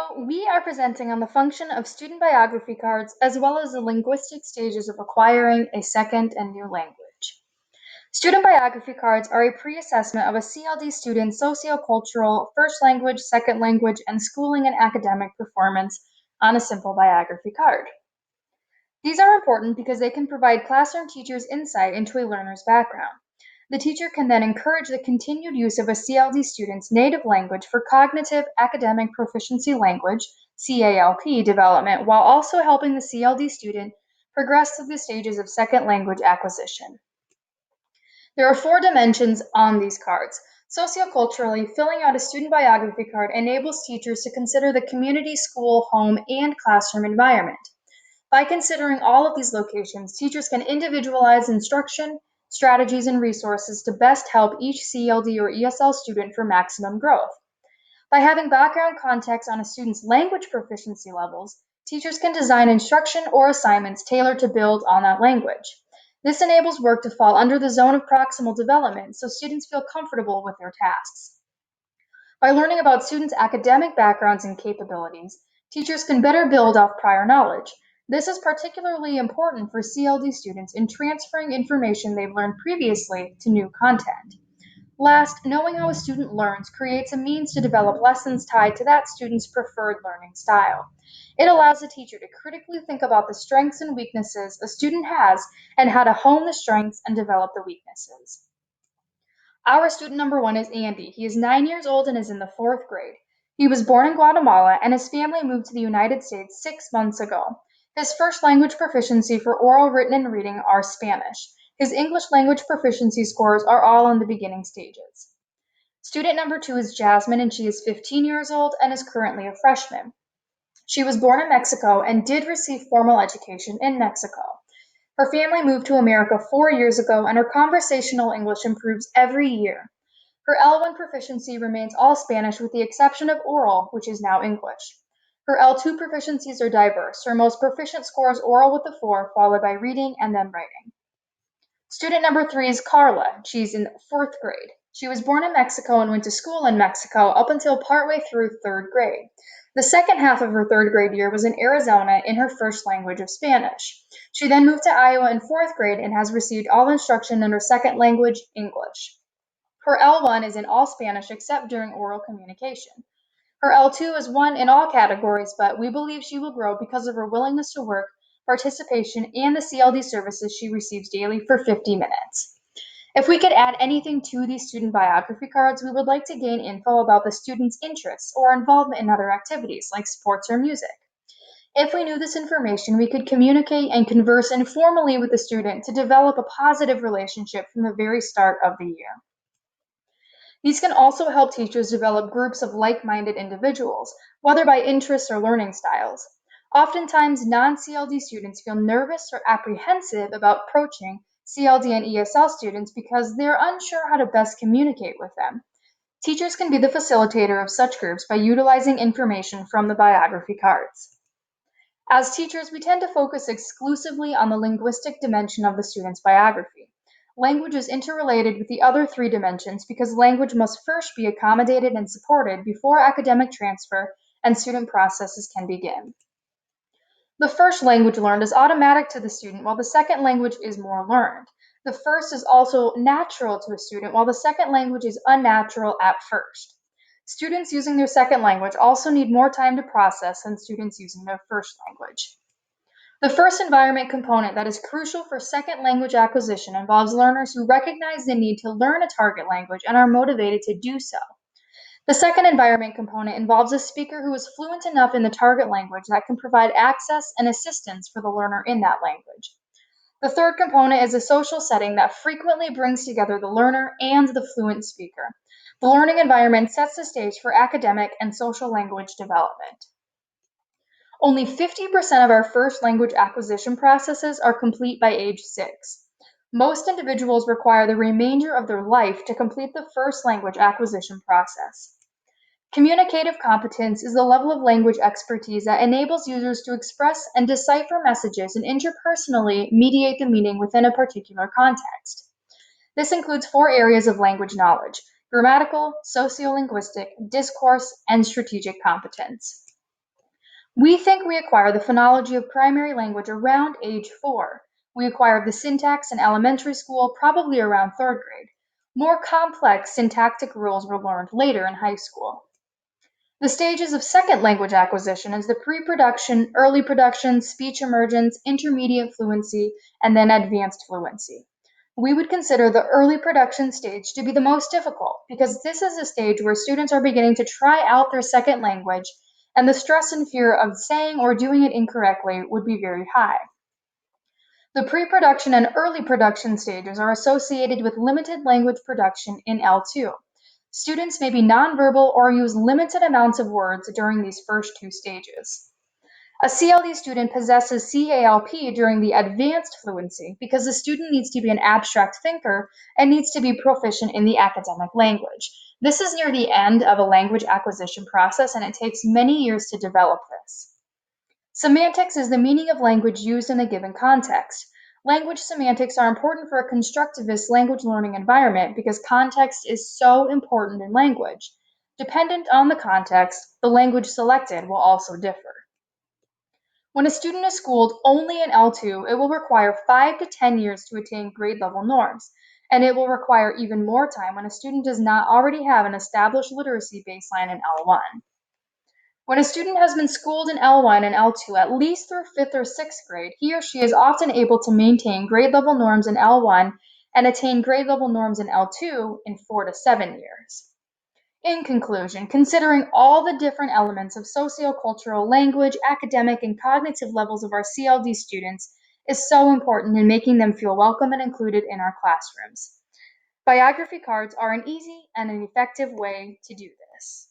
So, we are presenting on the function of student biography cards as well as the linguistic stages of acquiring a second and new language. Student biography cards are a pre-assessment of a CLD student's sociocultural, first language, second language, and schooling and academic performance on a simple biography card. These are important because they can provide classroom teachers insight into a learner's background. The teacher can then encourage the continued use of a CLD student's native language for cognitive academic proficiency language (CALP) development while also helping the CLD student progress through the stages of second language acquisition. There are 4 dimensions on these cards. Socioculturally, filling out a student biography card enables teachers to consider the community, school, home, and classroom environment. By considering all of these locations, teachers can individualize instruction, strategies, and resources to best help each CLD or ESL student for maximum growth. By having background context on a student's language proficiency levels, teachers can design instruction or assignments tailored to build on that language. This enables work to fall under the zone of proximal development so students feel comfortable with their tasks. By learning about students' academic backgrounds and capabilities, teachers can better build off prior knowledge. This is particularly important for CLD students in transferring information they've learned previously to new content. Last, knowing how a student learns creates a means to develop lessons tied to that student's preferred learning style. It allows a teacher to critically think about the strengths and weaknesses a student has and how to hone the strengths and develop the weaknesses. Our student number 1 is Andy. He is 9 years old and is in the 4th grade. He was born in Guatemala and his family moved to the United States 6 months ago. His first language proficiency for oral, written, and reading are Spanish. His English language proficiency scores are all in the beginning stages. Student number 2 is Jasmine and she is 15 years old and is currently a freshman. She was born in Mexico and did receive formal education in Mexico. Her family moved to America 4 years ago, and her conversational English improves every year. Her L1 proficiency remains all Spanish with the exception of oral, which is now English. Her L2 proficiencies are diverse. Her most proficient score is oral with a 4, followed by reading and then writing. Student number 3 is Carla. She's in 4th grade. She was born in Mexico and went to school in Mexico up until partway through 3rd grade. The second half of her 3rd grade year was in Arizona in her first language of Spanish. She then moved to Iowa in 4th grade and has received all instruction in her second language, English. Her L1 is in all Spanish except during oral communication. Her L2 is 1 in all categories, but we believe she will grow because of her willingness to work, participation, and the CLD services she receives daily for 50 minutes. If we could add anything to these student biography cards, we would like to gain info about the student's interests or involvement in other activities like sports or music. If we knew this information, we could communicate and converse informally with the student to develop a positive relationship from the very start of the year. These can also help teachers develop groups of like-minded individuals, whether by interests or learning styles. Oftentimes, non-CLD students feel nervous or apprehensive about approaching CLD and ESL students because they're unsure how to best communicate with them. Teachers can be the facilitator of such groups by utilizing information from the biography cards. As teachers, we tend to focus exclusively on the linguistic dimension of the student's biography. Language is interrelated with the other 3 dimensions because language must first be accommodated and supported before academic transfer and student processes can begin. The first language learned is automatic to the student, while the second language is more learned. The first is also natural to a student, while the second language is unnatural at first. Students using their second language also need more time to process than students using their first language. The first environment component that is crucial for second language acquisition involves learners who recognize the need to learn a target language and are motivated to do so. The second environment component involves a speaker who is fluent enough in the target language that can provide access and assistance for the learner in that language. The third component is a social setting that frequently brings together the learner and the fluent speaker. The learning environment sets the stage for academic and social language development. Only 50% of our first language acquisition processes are complete by age 6. Most individuals require the remainder of their life to complete the first language acquisition process. Communicative competence is the level of language expertise that enables users to express and decipher messages and interpersonally mediate the meaning within a particular context. This includes 4 areas of language knowledge: grammatical, sociolinguistic, discourse, and strategic competence. We think we acquire the phonology of primary language around age 4. We acquire the syntax in elementary school, probably around 3rd grade. More complex syntactic rules were learned later in high school. The stages of second language acquisition is the pre-production, early production, speech emergence, intermediate fluency, and then advanced fluency. We would consider the early production stage to be the most difficult because this is a stage where students are beginning to try out their second language, and the stress and fear of saying or doing it incorrectly would be very high. The pre-production and early production stages are associated with limited language production in L2. Students may be nonverbal or use limited amounts of words during these first two stages. A CLD student possesses CALP during the advanced fluency because the student needs to be an abstract thinker and needs to be proficient in the academic language. This is near the end of a language acquisition process, and it takes many years to develop this. Semantics is the meaning of language used in a given context. Language semantics are important for a constructivist language learning environment because context is so important in language. Dependent on the context, the language selected will also differ. When a student is schooled only in L2, it will require 5 to 10 years to attain grade level norms, and it will require even more time when a student does not already have an established literacy baseline in L1. When a student has been schooled in L1 and L2 at least through 5th or 6th grade, he or she is often able to maintain grade level norms in L1 and attain grade level norms in L2 in 4 to 7 years. In conclusion, considering all the different elements of sociocultural, language, academic, and cognitive levels of our CLD students is so important in making them feel welcome and included in our classrooms. Biography cards are an easy and an effective way to do this.